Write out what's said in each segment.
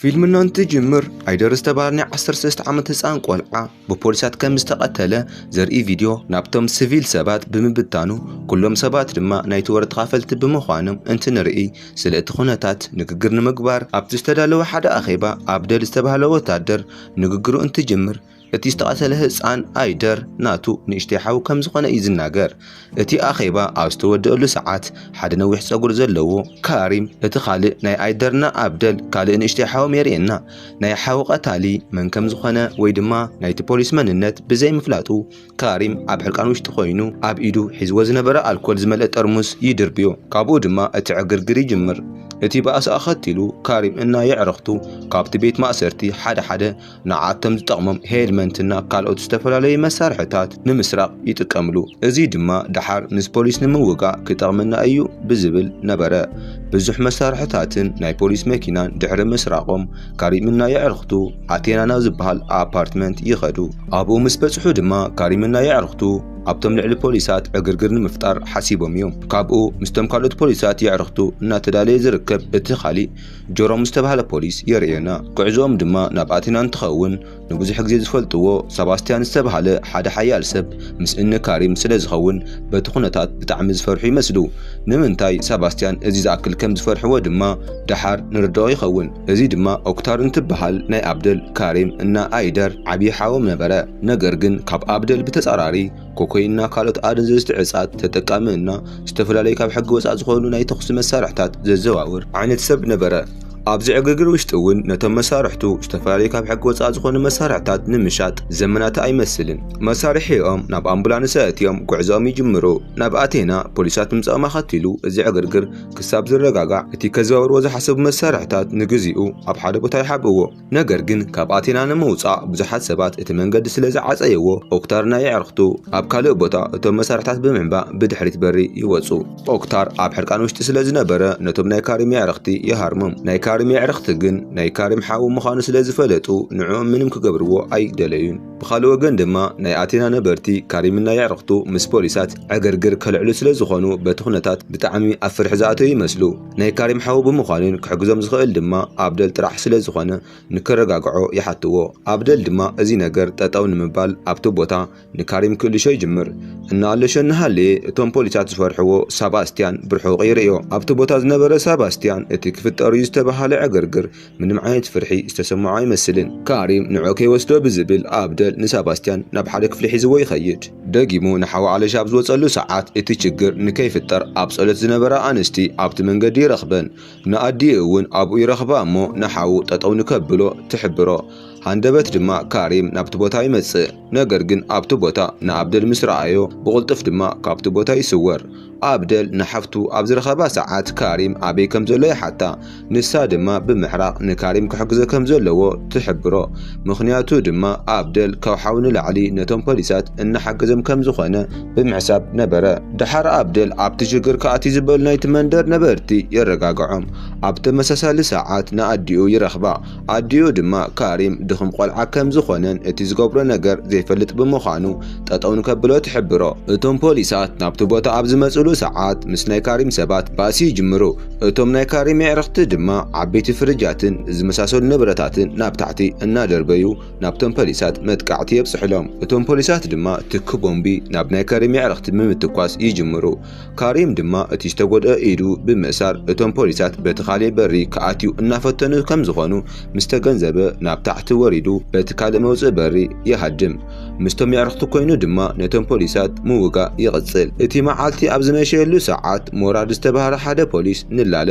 فيلمنا انتجمر ايدر استبارني 13 عام هصان قلعه ببوليسات كم استقتله زرئي فيديو نابتم سيفيل سبات بمبتانو كلهم سبات دما نايت ورد غافلت بمخانم انت نرئي سلئت خناتات نغغر نمغبار ابتستدالو حدا اخيبا ابدل استبهالو وتادر نغغرو انتجمر እቲ ዝተቀተለ ህፃን አይደር ናቱ ንእሽተይ ከም ዝኾነ ይዝናገር እቲ አኼባ ኣብ ዝተወደአሉ ሰዓት ሓደ ነዊሕ ፀጉር ዘለዎ ካሪም እቲ ካልእ ናይ አይደርና አብደል ካልእ ንእሽተይ ሓው የርእየና ናይ ሓው ቀታሊ መን ከም ዝኾነ ወይ ድማ ናይቲ ፖሊስ መንነት ብዘይ ምፍላጡ ካሪም ኣብ ሕልቃን ውሽጢ ኮይኑ ኣብ ኢዱ ሒዝዎ ዝነበረ አልኮል ዝመልአ ጠርሙስ ይድርብዮ ካብኡ ድማ እቲ ዕግርግር ይጅምር እቲ ባእስ አኸቲሉ ካሪም እና የዕረኽቱ ካብቲ ቤት ማእሰርቲ ሓደ ንዓቶም ዝጠቕሞም ሄልመንትና ካልኦት ዝተፈላለዩ መሳርሕታት ንምስራቅ ይጥቀምሉ እዚ ድማ ድሓር ንስ ፖሊስ ንምውጋእ ክጠቕመና እዩ ብዝብል ነበረ ብዙሕ መሳርሕታትን ናይ ፖሊስ መኪናን ድሕሪ ምስራቆም ካሪምና የዕረኽቱ ኣቴናና ዝበሃል አፓርትመንት ይኸዱ ኣብኡ ምስ በጽሑ ድማ ካሪምና የዕረኽቱ ኣብቶም ልዕሊ ፖሊሳት ዕግርግር ንምፍጣር ሓሲቦም እዮም ካብኡ ምስቶም ካልኦት ፖሊሳት የዕረኽቱ እናተዳለየ ዝርከብ እቲ ኻሊእ ጆሮም ዝተባሃለ ፖሊስ የርእየና ጉዕዞኦም ድማ ናብ ኣቴና እንትኸውን ንብዙሕ ግዜ ዝፈልጥዎ ሰባስቲያን ዝተባሃለ ሓደ ሓያል ሰብ ምስ እነ ካሪም ስለ ዝኸውን በቲ ኩነታት ብጣዕሚ ዝፈርሑ ይመስሉ ንምንታይ ሰባስቲያን እዚ ዝኣክል ከም ዝፈርሕዎ ድማ ድሓር ንርድኦ ይኸውን እዚ ድማ ኦክታር እንትበሃል ናይ አብደል ካሪም እና አይደር ዓብይ ሓዎም ነበረ ነገር ግን ካብ አብደል ብተጻራሪ ኮኮይና ካልኦት ኣደንዘዝቲ ዕጻት ተጠቃሚና ዝተፈላለዩ ካብ ሕጊ ወጻእ ዝኾኑ ናይ ተኹስ መሳርሕታት ዘዘዋውር ዓይነት ሰብ ነበረ ኣብዚ ዕግርግር ውሽጢ እውን ነቶም መሳርሕቱ ዝተፈላለዩ ካብ ሕጊ ወጻእ ዝኾኑ መሳርሕታት ንምሻጥ ዘመናት ኣይመስልን መሳርሒኦም ናብ ኣምቡላንስ ኣትዮም ጉዕዞኦም ይጅምሩ ናብ ኣቴና ፖሊሳት ምጽኦም ኣኸቲሉ እዚ ዕግርግር ክሳብ ዝረጋጋዕ እቲ ከዘዋውርዎ ዝሓሰቡ መሳርሕታት ንግዚኡ ኣብ ሓደ ቦታ ይሓብዎ ነገር ግን ካብ ኣቴና ንምውጻእ ብዙሓት ሰባት እቲ መንገዲ ስለ ዝዓፀየዎ ኦክታርና የዕረኽቱ ኣብ ካልእ ቦታ እቶም መሳርሕታት ብምዕባእ ብድሕሪት በሪ ይወጹ ኦክታር ኣብ ሕርቃን ውሽጢ ስለ ዝነበረ ነቶም ናይ ካሪም የዕረኽቲ ይሃርሞም ካሪም የዕረኽቲ ግን ናይ ካሪም ሓው ምዃኑ ስለ ዝፈለጡ ንዕኦም ምንም ክገብርዎ ኣይደለዩን ብኻልእ ወገን ድማ ናይ ኣቴና ነበርቲ ካሪምና የዕረኽቱ ምስ ፖሊሳት ዕግርግር ከልዕሉ ስለ ዝኾኑ በቲ ኩነታት ብጣዕሚ ኣብ ፍርሒ ዝኣተዩ ይመስሉ ናይ ካሪም ሓው ብምዃኑን ክሕግዞም ዝኽእል ድማ አብደል ጥራሕ ስለ ዝኾነ ንከረጋግዖ ይሓትዎ አብደል ድማ እዚ ነገር ጠጠው ንምባል ኣብቲ ቦታ ንካሪም ክልሾ ይጅምር እና ኣለሾ ንሃለየ እቶም ፖሊሳት ዝፈርሕዎ ሰባስቲያን ብርሑቕ ይርእዮ ኣብቲ ቦታ ዝነበረ ሰባስቲያን እቲ ክፍጠሩ ዝተባሃለ ዕግርግር ምንም ዓይነት ፍርሒ ዝተሰምዖ ኣይመስልን ካሪም ንዕኡ ከይወስዶ ብዝብል አብደል ንሰባስቲያን ናብ ሓደ ክፍሊ ሒዝዎ ይኸይድ ደጊሙ ንሓዊ ኣለሻ ኣብ ዝወፀሉ ሰዓት እቲ ችግር ንከይፍጠር ኣብ ጸሎት ዝነበረ ኣንስቲ ኣብቲ መንገዲ ይረኽበን ንኣዲ እውን ኣብኡ ይረኽባ እሞ ንሓው ጠጠው ንከብሎ ትሕብሮ ሃንደበት ድማ ካሪም ናብቲ ቦታ ይመጽእ ነገር ግን ኣብቲ ቦታ ንአብደል ምስ ረኣዮ ብቕልጥፍ ድማ ካብቲ ቦታ ይስወር አብደል ንሓፍቱ ኣብ ዝረኸባ ሰዓት ካሪም ኣበይ ከም ዘሎ ይሓታ ንሳ ድማ ብምሕራቕ ንካሪም ክሕግዞ ከም ዘለዎ ትሕብሮ ምኽንያቱ ድማ አብደል ካብ ሓው ንላዕሊ ነቶም ፖሊሳት እናሓገዞም ከም ዝኾነ ብምሕሳብ ነበረ ድሓር አብደል ኣብቲ ሽግር ከኣቲ ዝበሉ ናይቲ መንደር ነበርቲ የረጋግዖም ኣብ ተመሳሳሊ ሰዓት ንኣዲኡ ይረኽባ ኣዲኡ ድማ ካሪም ድኹም ቆልዓ ከም ዝኾነን እቲ ዝገብሮ ነገር ዘይፈልጥ ብምዃኑ ጠጠው ንከብሎ ትሕብሮ እቶም ፖሊሳት ናብቲ ቦታ ኣብ ዝመጽሉ ሰዓት ምስ ናይ ካሪም ሰባት ባእሲ ይጅምሩ እቶም ናይ ካሪም የዕረኽቲ ድማ ዓበይቲ ፍርጃትን ዝመሳሰሉ ንብረታትን ናብ ታሕቲ እናደርበዩ ናብቶም ፖሊሳት መጥቃዕቲ የብጽሕሎም እቶም ፖሊሳት ድማ ትክ ቦምቢ ናብ ናይ ካሪም የዕረኽቲ ምምትኳስ ይጅምሩ ካሪም ድማ እቲ ዝተጎድአ ኢዱ ብምእሳር እቶም ፖሊሳት በቲ ካልእ በሪ ከኣትዩ እናፈተኑ ከም ዝኾኑ ምስ ተገንዘበ ናብ ታሕቲ ወሪዱ በቲ ካልእ መውፅእ በሪ ይሃድም ምስቶም የዕረኽቲ ኮይኑ ድማ ነቶም ፖሊሳት ምውጋእ ይቕጽል እቲ መዓልቲ ኣብ ዝመሸየሉ ሰዓት ሞራድ ዝተባሃለ ሓደ ፖሊስ ንላለ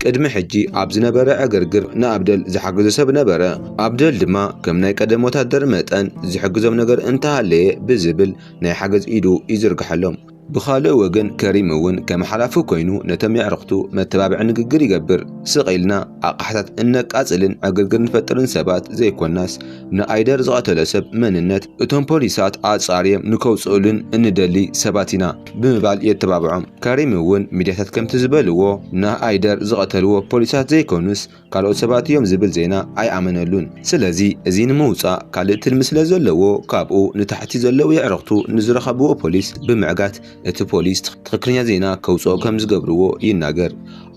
ቅድሚ ሕጂ ኣብ ዝነበረ ዕግርግር ንአብደል ዝሓግዞ ሰብ ነበረ አብደል ድማ ከም ናይ ቀደም ወታደር መጠን ዝሕግዞም ነገር እንተሃለየ ብዝብል ናይ ሓገዝ ኢዱ ይዝርግሐሎም ብኻልእ ወገን ከሪም እውን ከም ሓላፊ ኮይኑ ነቶም የዕረኽቱ መተባብዕ ንግግር ይገብር ስቒልና ኣቕሓታት እነቃጽልን ዕግርግር ንፈጥርን ሰባት ዘይኮናስ ንአይደር ዝቐተለ ሰብ መንነት እቶም ፖሊሳት ኣጻርዮም ንከውጽኡልን እንደሊ ሰባት ኢና ብምባል የተባብዖም ከሪም እውን ሚድያታት ከምቲ ዝበልዎ ንአይደር ዝቐተልዎ ፖሊሳት ዘይኮኑስ ካልኦት ሰባት እዮም ዝብል ዜና ኣይኣመነሉን ስለዚ እዚ ንምውጻእ ካልእ ትልሚ ስለ ዘለዎ ካብኡ ንታሕቲ ዘለው የዕረኽቱ ንዝረኸብዎ ፖሊስ ብምዕጋት እቲ ፖሊስ ትክክለኛ ዜና ከውጽኦ ከም ዝገብርዎ ይናገር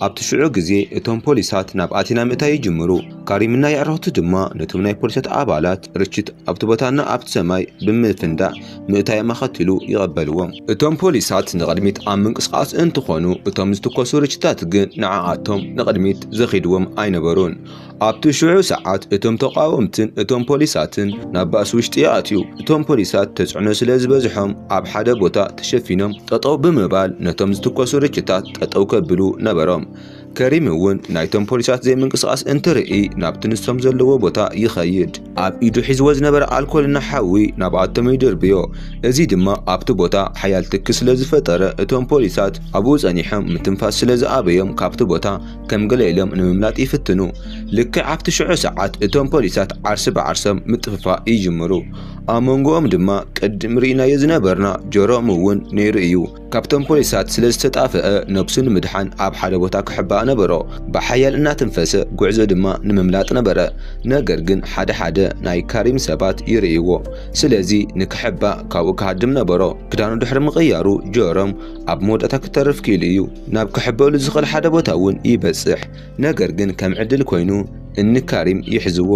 ኣብትሽዑ ግዜ እቶም ፖሊሳት ናብ ኣቲና ምእታይ ይጅምሩ ካሪምና የዕረኽቱ ድማ ነቶም ናይ ፖሊሳት ኣባላት ርችት ኣብቲ ቦታና ኣብቲ ሰማይ ብምፍንዳዕ ምእታይ መኸትሉ ይቐበልዎም እቶም ፖሊሳት ንቕድሚት ኣብ ምንቅስቓስ እንትኾኑ እቶም ዝተኮሱ ርችታት ግን ንዓኣቶም ንቕድሚት ዘኺድዎም ኣይነበሩን ኣብቲ ሽዑ ሰዓት እቶም ተቃወምትን እቶም ፖሊሳትን ናብ ባእሲ ውሽጢ ይኣትዩ እቶም ፖሊሳት ተጽዕኖ ስለ ዝበዝሖም ኣብ ሓደ ቦታ ተሸፊኖም ጠጠው ብምባል ነቶም ዝተኮሱ ርችታት ጠጠው ከብሉ ነበሮም ከሪም እውን ናይቶም ፖሊሳት ዘይምንቅስቓስ እንትርኢ ናብቲ ንሶም ዘለዎ ቦታ ይኸይድ ኣብ ኢዱ ሒዝዎ ዝነበረ ኣልኮልና ሓዊ ናብኣቶም ይድርብዮ እዚ ድማ ኣብቲ ቦታ ሓያል ትኪ ስለ ዝፈጠረ እቶም ፖሊሳት ኣብኡ ጸኒሖም ምትንፋስ ስለ ዝኣበዮም ካብቲ ቦታ ከም ገለ ኢሎም ንምምላጥ ይፍትኑ ልክዕ ኣብቲ ሽዑ ሰዓት እቶም ፖሊሳት ዓርሲ ብዓርሶም ምጥፍፋእ ይጅምሩ ኣብ መንጎኦም ድማ ቅድም ርኢናዮ ዝነበርና ጆሮም እውን ነይሩ እዩ ካብቶም ፖሊሳት ስለ ዝተጣፍአ ነብሱ ንምድሓን ኣብ ሓደ ቦታ ክሕባእ ነበሮ ብሓያል እናተንፈሰ ጉዕዞ ድማ ንምምላጥ ነበረ ነገር ግን ሓደ ናይ ካሪም ሰባት ይርእይዎ ስለዚ ንክሕባእ ካብኡ ክሃድም ነበሮ ክዳኑ ድሕሪ ምቕያሩ ጆሮም ኣብ መወዳእታ ክተርፍ ክኢሉ እዩ ናብ ክሕበሉ ዝኽእል ሓደ ቦታ እውን ይበጽሕ ነገር ግን ከም ዕድል ኮይኑ እኒ ካሪም ይሕዝዎ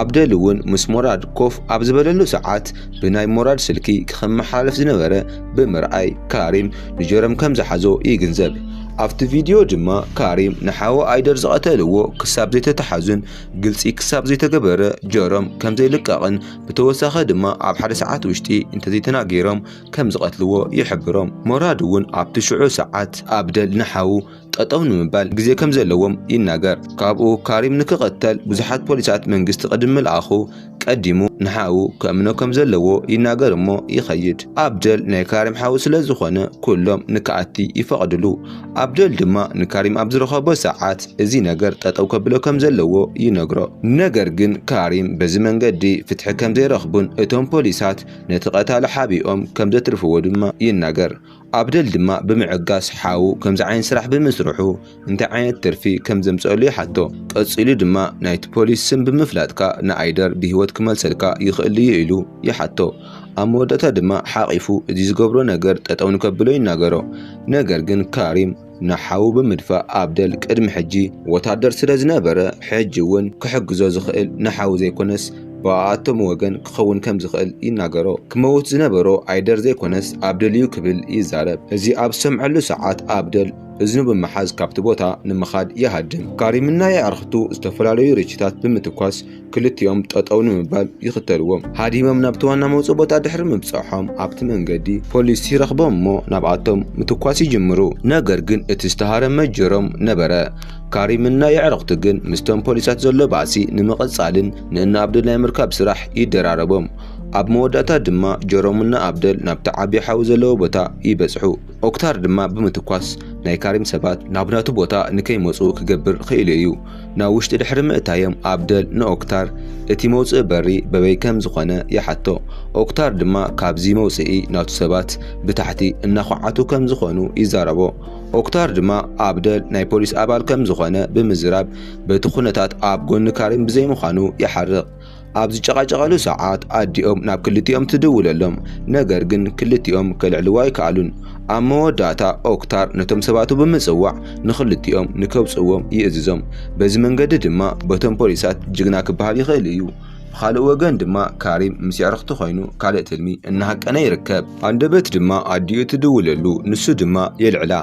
ኣብደል እውን ምስ ሞራድ ኮፍ ኣብ ዝበለሉ ሰዓት ብናይ ሞራድ ስልኪ ክኸመሓላለፍ ዝነበረ ብምርኣይ ካሪም ንጆሮም ከም ዝሓዞ ይግንዘብ ኣብቲ ቪድዮ ድማ ካሪም ንሓዊ ኣይደር ዝቐተልዎ ክሳብ ዘይተተሓዙን ግልጺ ክሳብ ዘይተገበረ ጆሮም ከም ዘይልቀቕን ብተወሳኺ ድማ ኣብ ሓደ ሰዓት ውሽጢ እንተዘይተናገሮም ከም ዝቐትልዎ ይሕብሮም ሞራድ እውን ኣብቲ ሽዑ ሰዓት ኣብደል ንሓው ጠጠው ንምባል ግዜ ከም ዘለዎም ይናገር ካብኡ ካሪም ንክቐተል ብዙሓት ፖሊሳት መንግስቲ ቅድም ምልኣኹ ቀዲሙ ንሓው ከእምኖ ከም ዘለዎ ይናገር እሞ ይኸይድ ኣብደል ናይ ካሪም ሓው ስለ ዝኾነ ኩሎም ንክኣቲ ይፈቕድሉ ኣብደል ድማ ንካሪም ኣብ ዝረኸቦ ሰዓት እዚ ነገር ጠጠው ከብሎ ከም ዘለዎ ይነግሮ ነገር ግን ካሪም በዚ መንገዲ ፍትሒ ከም ዘይረኽቡን እቶም ፖሊሳት ነቲ ቀታሊ ሓቢኦም ከም ዘትርፍዎ ድማ ይናገር ኣብደል ድማ ብምዕጋስ ሓው ከምዚ ዓይነት ስራሕ ብምስርሑ እንታይ ዓይነት ትርፊ ከም ዘምጽአሉ ይሓቶ ቀጺሉ ድማ ናይቲ ፖሊስ ስም ብምፍላጥካ ንኣይደር ብህይወት ክመልሰልካ ይኽእል እዩ ኢሉ ይሓቶ ኣብ መወዳእታ ድማ ሓቂፉ እዚ ዝገብሮ ነገር ጠጠው ንከብሎ ይናገሮ ነገር ግን ካሪም ንሓው ብምድፋእ ኣብደል ቅድሚ ሕጂ ወታደር ስለ ዝነበረ ሕጂ እውን ክሕግዞ ዝኽእል ንሓው ዘይኮነስ በኣቶም ወገን ክኸውን ከም ዝኽእል ይናገሮ ክመውት ዝነበሮ ኣይደር ዘይኮነስ ኣብደል እዩ ክብል ይዛረብ እዚ ኣብ ሰምዐሉ ሰዓት ኣብደል እዝኑ ብምሓዝ ካብቲ ቦታ ንምኻድ ይሃድም ካሪምና የዕርኽቱ ዝተፈላለዩ ርችታት ብምትኳስ ክልቲኦም ጠጠው ንምባል ይኽተልዎም ሃዲሞም ናብቲ ዋና መውፅእ ቦታ ድሕሪ ምብፅሖም ኣብቲ መንገዲ ፖሊስ ይረኽቦም እሞ ናብኣቶም ምትኳስ ይጅምሩ ነገር ግን እቲ ዝተሃረመ ጆሮም ነበረ ካሪምና የዕርኽቱ ግን ምስቶም ፖሊሳት ዘሎ ባዕሲ ንምቕጻልን ንእና ኣብደል ናይ ምርካብ ስራሕ ይደራረቦም ኣብ መወዳእታ ድማ ጆሮምና ኣብደል ናብቲ ዓብዪ ሓዊ ዘለዎ ቦታ ይበጽሑ ኦክታር ድማ ብምትኳስ ናይ ካሪም ሰባት ናብናቱ ቦታ ንከይመፁ ክገብር ክኢሉ እዩ ናብ ውሽጢ ድሕሪ ምእታዮም ኣብደል ንኦክታር እቲ መውፅእ በሪ በበይ ከም ዝኾነ ይሓቶ ኦክታር ድማ ካብዚ መውፅኢ ናቱ ሰባት ብታሕቲ እናኹዓቱ ከም ዝኾኑ ይዛረቦ ኦክታር ድማ ኣብደል ናይ ፖሊስ ኣባል ከም ዝኾነ ብምዝራብ በቲ ኩነታት ኣብ ጎኒ ካሪም ብዘይምዃኑ ይሓርቕ ኣብ ዝጨቃጨቃሉ ሰዓት ኣዲኦም ናብ ክልቲኦም ትድውለሎም ነገር ግን ክልቲኦም ከልዕልዋ ይከኣሉን ኣብ መወዳእታ ኦክታር ነቶም ሰባቱ ብምጽዋዕ ንክልቲኦም ንከውፅዎም ይእዝዞም በዚ መንገዲ ድማ በቶም ፖሊሳት ጅግና ክበሃል ይኽእል እዩ ብኻልእ ወገን ድማ ካሪም ምስ የዕርኽቱ ኮይኑ ካልእ ትልሚ እናሃቀነ ይርከብ አንደበት ድማ ኣዲኡ ትድውለሉ ንሱ ድማ የልዕላ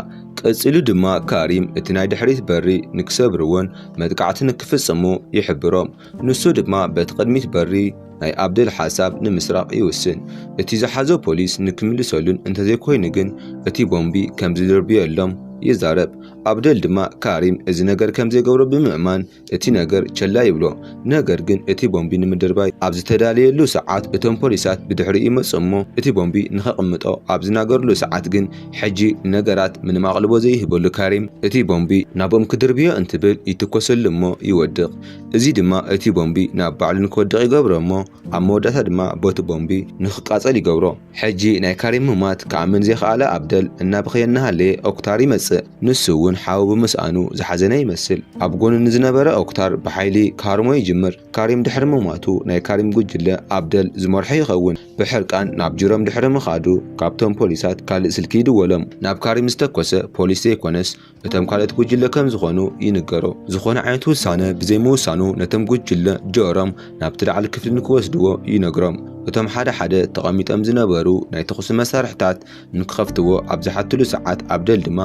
ቀጽሉ ድማ ካሪም እቲ ናይ ድሕሪት በሪ ንክሰብርዎን መጥቃዕቲ ንክፍጽሙ ይሕብሮም ንሱ ድማ በቲ ቅድሚት በሪ ናይ ኣብደል ሓሳብ ንምስራቅ ይውስን እቲ ዝሓዞ ፖሊስ ንክምልሰሉን እንተዘይኮይኑ ግን እቲ ቦምቢ ከም ዝድርብየሎም ይዛረብ ኣብደል ድማ ካሪም እዚ ነገር ከም ዘይገብሮ ብምእማን እቲ ነገር ቸላ ይብሎ ነገር ግን እቲ ቦምቢ ንምድርባይ ኣብ ዝተዳለየሉ ሰዓት እቶም ፖሊሳት ብድሕሪ ይመጽሞ እቲ ቦምቢ ንኸቕምጦ ኣብ ዝናገርሉ ሰዓት ግን ሕጂ ነገራት ምንም ኣቕልቦ ዘይህበሉ ካሪም እቲ ቦምቢ ናብኦም ክድርብዮ እንትብል ይትኮሰሉ እሞ ይወድቕ እዚ ድማ እቲ ቦምቢ ናብ ባዕሉ ንክወድቕ ይገብሮ እሞ ኣብ መወዳእታ ድማ ቦቲ ቦምቢ ንኽቃጸል ይገብሮ ሕጂ ናይ ካሪም ህማት ከኣምን ዘይከኣለ ኣብደል እናብኸየናሃለየ ኦክታር ይመጽእ ይመጽእ ንሱ እውን ሓው ብምስኣኑ ዝሓዘነ ይመስል ኣብ ጎኑ ንዝነበረ ኦክታር ብሓይሊ ካርሞ ይጅምር ካሪም ድሕሪ ምሟቱ ናይ ካሪም ጉጅለ ኣብደል ዝመርሖ ይኸውን ብሕርቃን ናብ ጅሮም ድሕሪ ምኻዱ ካብቶም ፖሊሳት ካልእ ስልኪ ይድወሎም ናብ ካሪም ዝተኮሰ ፖሊስ ዘይኮነስ እቶም ካልኦት ጉጅለ ከም ዝኾኑ ይንገሮ ዝኾነ ዓይነት ውሳነ ብዘይምውሳኑ ነቶም ጉጅለ ጆሮም ናብቲ ላዕሊ ክፍሊ ንክወስድዎ ይነግሮም እቶም ሓደ ተቐሚጦም ዝነበሩ ናይ ተኹስ መሳርሕታት ንክኸፍትዎ ኣብ ዝሓትሉ ሰዓት ኣብደል ድማ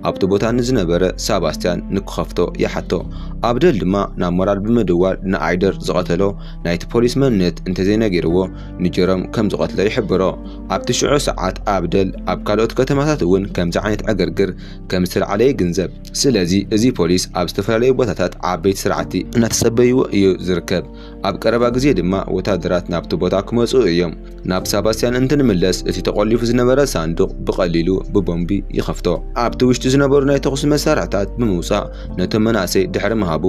ኣብቲ ቦታ ንዝነበረ ሰባስቲያን ንክኸፍቶ ይሓቶ ኣብደል ድማ ናብ ሞራድ ብምድዋል ንኣይደር ዝቐተሎ ናይቲ ፖሊስ መንነት እንተዘይነገርዎ ንጀሮም ከም ዝቐትሎ ይሕብሮ ኣብቲ ሽዑ ሰዓት ኣብደል ኣብ ካልኦት ከተማታት እውን ከምዚ ዓይነት ዕግርግር ከም ዝተለዓለ ይግንዘብ ስለዚ እዚ ፖሊስ ኣብ ዝተፈላለዩ ቦታታት ዓበይቲ ስርዓቲ እናተጸበይዎ እዩ ዝርከብ ኣብ ቀረባ ግዜ ድማ ወታደራት ናብቲ ቦታ ክመጹ እዮም ናብ ሰባስቲያን እንትንምለስ እቲ ተቆሊፉ ዝነበረ ሳንዱቕ ብቐሊሉ ብቦምቢ ይኸፍቶ ኣብቲ ውሽጢ ዝነበሩ ናይ ተኹስ መሳርሕታት ብምውጻእ ነቶም መናእሰይ ድሕሪ ምሃቡ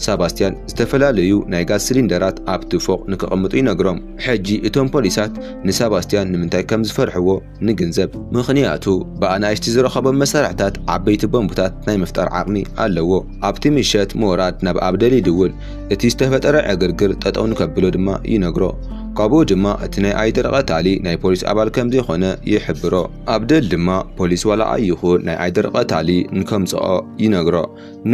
ሰባስቲያን ዝተፈላለዩ ናይ ጋዝ ሲሊንደራት ኣብቲ ፎቕ ንክቐምጡ ይነግሮም ሕጂ እቶም ፖሊሳት ንሰባስቲያን ንምንታይ ከም ዝፈርሕዎ ንግንዘብ ምኽንያቱ ብኣናእሽቲ ዝረኸቦም መሳርሕታት ዓበይቲ ቦምብታት ናይ ምፍጣር ዓቕሚ ኣለዎ ኣብቲ ምሸት ሞራድ ናብ ኣብደል ይድውል እቲ ዝተፈጠረ ዕግርግር ጠጠው ንከብሎ ድማ ይነግሮ ካብኡ ድማ እቲ ናይ ኣይደር ቀታሊ ናይ ፖሊስ ኣባል ከም ዘይኾነ ይሕብሮ ኣብደል ድማ ፖሊስ ዋላ ኣይኹን ናይ ኣይደር ቀታሊ ንከምጽኦ ይነግሮ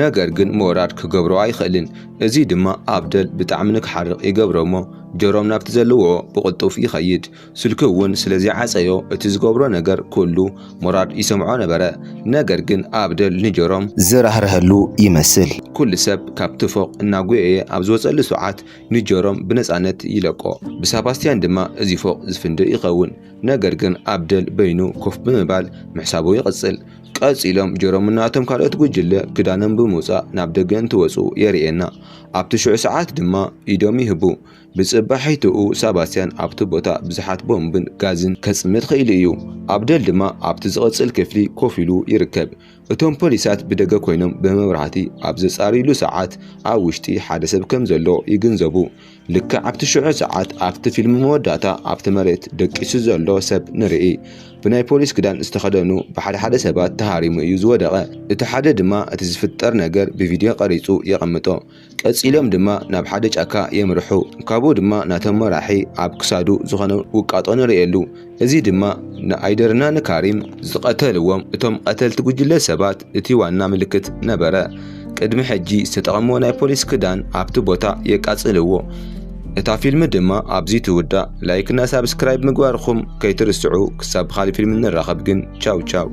ነገር ግን ሞራድ ክገብሮ ኣይኽእልን እዚ ድማ ኣብደል ብጣዕሚ ንክሓርቕ ይገብሮሞ ጀሮም ናብቲ ዘለዎ ብቕልጡፍ ይኸይድ ስልኩ እውን ስለዚ ዓፀዮ እቲ ዝገብሮ ነገር ኩሉ ሞራድ ይሰምዖ ነበረ ነገር ግን ኣብደል ንጀሮም ዝራህርህሉ ይመስል ኩሉ ሰብ ካብቲ ፎቕ እናጉየየ ኣብ ዝወፀሉ ሰዓት ንጀሮም ብነፃነት ይለቆ ብሰባስቲያን ድማ እዚ ፎቕ ዝፍንድእ ይኸውን ነገር ግን ኣብደል በይኑ ኮፍ ብምባል ምሕሳቡ ይቕጽል ቀፂሎም ጀሮም እናቶም ካልኦት ጉጅለ ክዳኖም ብምውፃእ ናብ ደገ እንትወፁ የርእየና ኣብቲ ሽዑ ሰዓት ድማ ኢዶም ይህቡ ብጽባሒትኡ ሰባስቲያን ኣብቲ ቦታ ብዙሓት ቦምብን ጋዝን ከጽምት ኽኢሉ እዩ ኣብደል ድማ ኣብቲ ዝቕጽል ክፍሊ ኮፍ ኢሉ ይርከብ እቶም ፖሊሳት ብደገ ኮይኖም ብመብራህቲ ኣብ ዘጻሪሉ ሰዓት ኣብ ውሽጢ ሓደ ሰብ ከም ዘሎ ይግንዘቡ ልክዕ ኣብቲ ሽዑ ሰዓት ኣብቲ ፊልም መወዳእታ ኣብቲ መሬት ደቂሱ ዘሎ ሰብ ንርኢ ብናይ ፖሊስ ክዳን ዝተኸደኑ ብሓደ ሰባት ተሃሪሙ እዩ ዝወደቐ እቲ ሓደ ድማ እቲ ዝፍጠር ነገር ብቪድዮ ቀሪጹ የቐምጦ ቀፂሎም ድማ ናብ ሓደ ጫካ የምርሑ ካብኡ ድማ ናቶም መራሒ ኣብ ክሳዱ ዝኾነ ውቃጦ ንርእየሉ እዚ ድማ ንኣይደርና ንካሪም ዝቐተልዎም እቶም ቀተልቲ ጉጅለ ሰባት እቲ ዋና ምልክት ነበረ ቅድሚ ሕጂ ዝተጠቐምዎ ናይ ፖሊስ ክዳን ኣብቲ ቦታ የቃጽልዎ እታ ፊልም ድማ ኣብዚ ትውዳእ ላይክ እና ሳብስክራይብ ምግባርኩም ከይትርስዑ ክሳብ ካሊ ፊልም ንራኸብ ግን ቻው